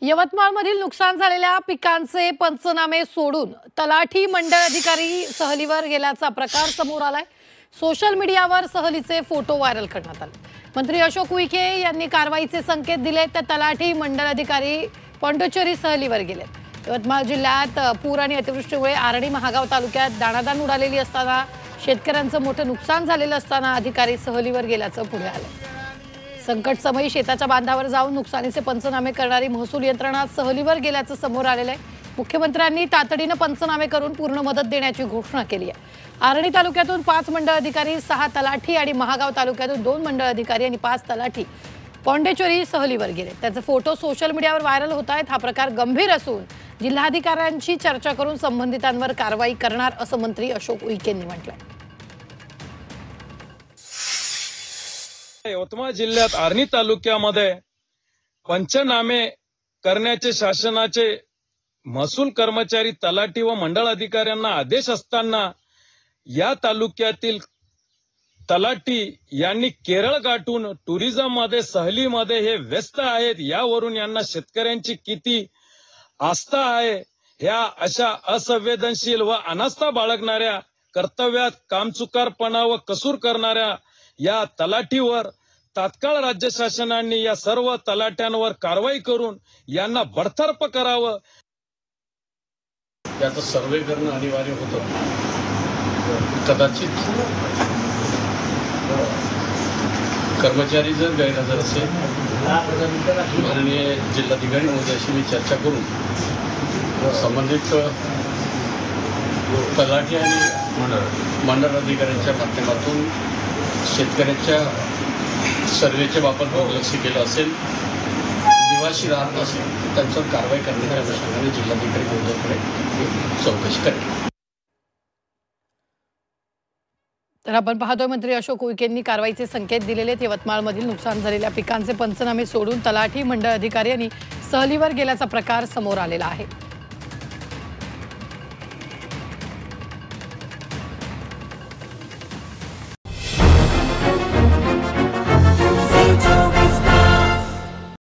यवतमाळमधील नुकसान झालेल्या पिकांचे पंचनामे सोडून तलाठी मंडळ अधिकारी सहलीवर गेल्याचा प्रकार समोर आलाय। सोशल मीडियावर सहलीचे फोटो व्हायरल करण्यात आले। मंत्री अशोक उईके यांनी कारवाईचे संकेत दिले तर तलाठी मंडळ अधिकारी पॉंडिचेरी सहलीवर गेले। यवतमाळ जिल्ह्यात पूर आणि अतिवृष्टीमुळे आर्णी महागाव तालुक्यात दाणादाण उडालेली असताना शेतकऱ्यांचं मोठं नुकसान झालेलं असताना अधिकारी सहलीवर गेल्याचं पुढे आलं। संकट समयी शेताच्या बांधावर जाऊन नुकसानीचे पंचनामे करणारी महसूल यंत्रणा सहलीवर गेल्याचं समोर आलेलं आहे। मुख्यमंत्र्यांनी तातडीने पंचनामे करून पूर्ण मदत देण्याची घोषणा केली आहे। आर्णी तालुक्यातून 5 मंडळ अधिकारी, 6 तलाठी आणि महागाव तालुक्यातून 2 मंडळ अधिकारी आणि 5 तलाठी पॉंडिचेरी सहलीवर गेले। त्याचे फोटो सोशल मीडियावर व्हायरल होत आहेत। हा प्रकार गंभीर असून जिल्हाधिकाऱ्यांशी चर्चा करून संबंधितांवर कारवाई करणार असं मंत्री अशोक उईके यांनी म्हटलंय। यवतमाळ जिल्ह्यात आर्णी तालुक्यामध्ये पंचनामे करण्याचे शासनाचे महसूल कर्मचारी, तलाठी व मंडळ अधिकाऱ्यांना आदेश असताना या तालुक्यातील तलाठी यांनी केरळ गाठून टुरिझम मध्ये, सहलीमध्ये हे व्यस्त आहेत। यावरून यांना शेतकऱ्यांची किती आस्था आहे, ह्या अशा असंवेदनशील व अनास्था बाळगणाऱ्या, कर्तव्यात कामचुकारपणा व कसूर करणाऱ्या या तलाठीवर तात्काळ राज्य शासनाने या सर्व तलाट्यांवर कारवाई करून यांना बडतर्फ करावं। याचा सर्वे करणं अनिवार्य होतं। कदाचित कर्मचारी जर गैरहजर असेल, माननीय जिल्हाधिकारी महोदयाशी मी चर्चा करून संबंधित तलाठी आणि मंडळ अधिकाऱ्यांच्या माध्यमातून शेतकऱ्याच्या सर्वेच्या बाबत दुर्लक्ष केलं असेल, निवासी राहत असेल, त्यांच्यावर कारवाई करण्याच्या अनुषंगाने जिल्हाधिकारी महोदयाकडे चौकशी करेल। तर आपण पाहतोय मंत्री अशोक उईके यांनी कारवाईचे संकेत दिलेले आहेत। यवतमाळमधील नुकसान झालेल्या पिकांचे पंचनामे सोडून तलाठी मंडळ अधिकारी यांनी सहलीवर गेल्याचा प्रकार समोर आलेला आहे।